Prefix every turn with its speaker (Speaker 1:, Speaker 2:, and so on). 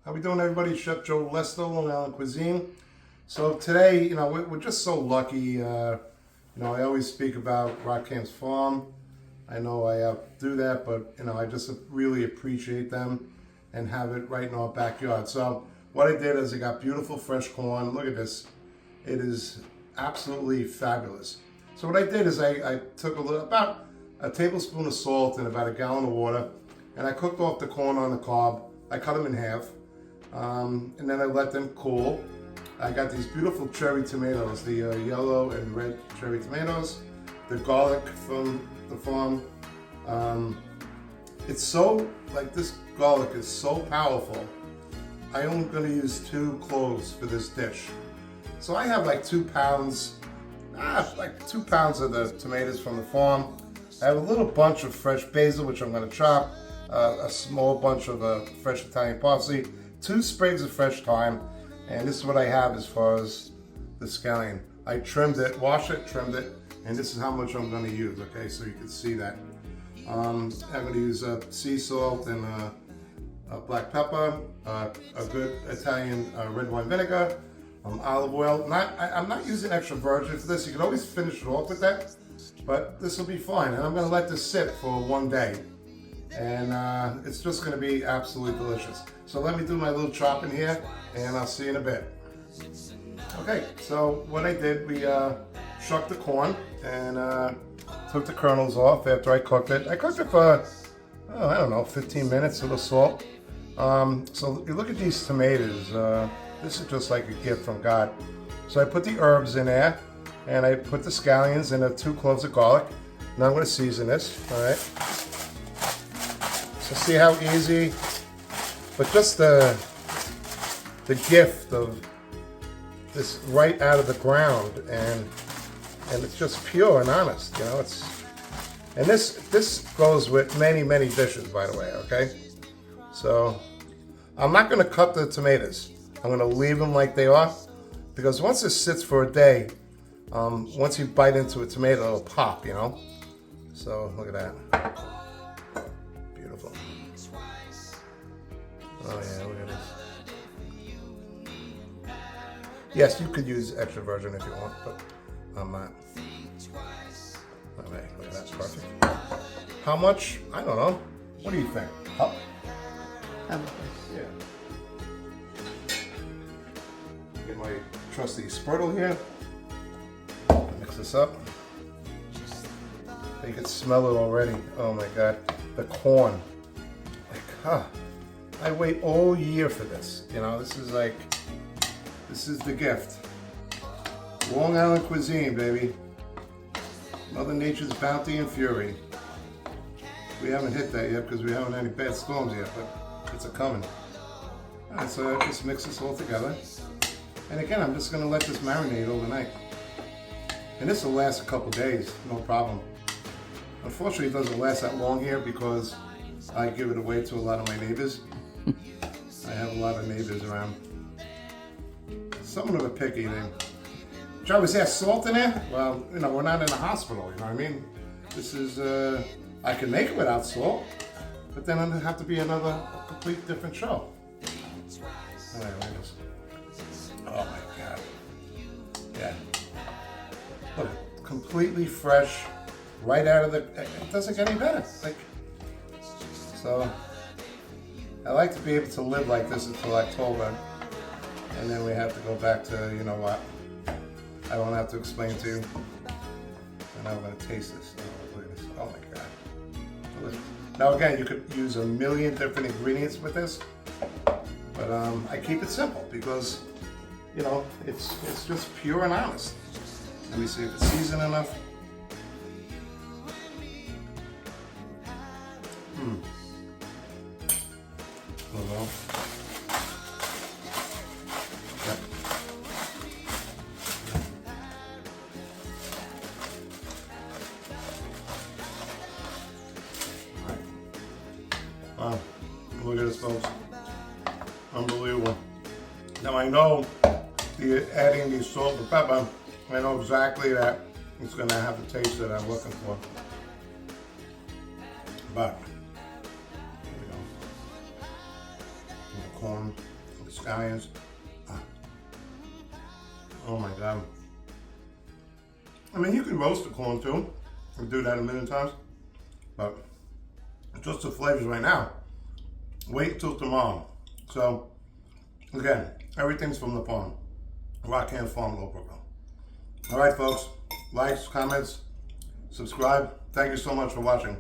Speaker 1: How we doing, everybody? Chef Joe Lester, Long Island Cuisine. So today, we're just so lucky. I always speak about Rottkamp's farm. I know I do that, but I just really appreciate them and have it right in our backyard. So what I did is I got beautiful fresh corn. Look at this. It is absolutely fabulous. So what I did is I took about a tablespoon of salt and about a gallon of water, and I cooked off the corn on the cob. I cut them in half, and then I let them cool. I got these beautiful cherry tomatoes, the yellow and red cherry tomatoes, the garlic from the farm. It's so, this garlic is so powerful. I'm only going to use 2 cloves for this dish. So I have 2 pounds, 2 pounds of the tomatoes from the farm. I have a little bunch of fresh basil, which I'm going to chop, a small bunch of fresh Italian parsley, 2 sprigs of fresh thyme, and this is what I have as far as the scallion. I trimmed it, washed it, trimmed it, and this is how much I'm going to use, okay, so you can see that. I'm going to use sea salt and black pepper, a good Italian red wine vinegar, olive oil. I'm not using extra virgin for this. You can always finish it off with that, but this will be fine. And I'm going to let this sit for 1 day, and it's just going to be absolutely delicious. So let me do my little chopping here, and I'll see you in a bit. Okay, so what I did, we shucked the corn and took the kernels off after I cooked it. I cooked it for, I don't know, 15 minutes with the salt. So you look at these tomatoes. This is just like a gift from God. So I put the herbs in there, and I put the scallions and the 2 cloves of garlic. Now I'm going to season this, all right? So see how easy, but just the gift of this right out of the ground, and it's just pure and honest, and this goes with many dishes, by the way, okay? So I'm not going to cut the tomatoes. I'm going to leave them like they are, because once this sits for a day, once you bite into a tomato, it'll pop, So look at that. Beautiful. Oh yeah, look at this. Yes, you could use extra virgin if you want, but I'm not. Okay, look at that, perfect. How much? I don't know. What do you think? How? Yeah. Get my trusty Spritle here. Mix this up. You can smell it already. Oh my God, the corn. I wait all year for this. This is the gift. Long Island Cuisine, baby. Mother Nature's bounty and fury. We haven't hit that yet because we haven't had any bad storms yet, but it's a-coming. Alright, so I just mix this all together. And again, I'm just going to let this marinate overnight. And this will last a couple days, no problem. Unfortunately, it doesn't last that long here because I give it away to a lot of my neighbors. I have a lot of neighbors around. Some of them are picky. Joe, is there salt in there? Well, we're not in a hospital, you know what I mean? This is, I can make it without salt, but then it'll have to be a complete different show. All right, look at this. Oh my God. Yeah. Look, completely fresh, right out of the, it doesn't get any better. So, I like to be able to live like this until October, and then we have to go back to, you know what, I don't have to explain to you. And I'm going to taste this. Oh, look at this. Oh my God. Now again, you could use a million different ingredients with this, but I keep it simple because, it's just pure and honest. Let me see if it's seasoned enough. Well. Yep. Wow, look at this, folks. Unbelievable. Now I know adding the salt and pepper, I know exactly that it's going to have the taste that I'm looking for. But, here we go. The corn. scallions. Oh my God. I mean, you can roast the corn too. I do that a million times. But just the flavors right now. Wait until tomorrow. So, again, everything's from the farm. Rottkamp Farm, Local. All right, folks. Likes, comments, subscribe. Thank you so much for watching.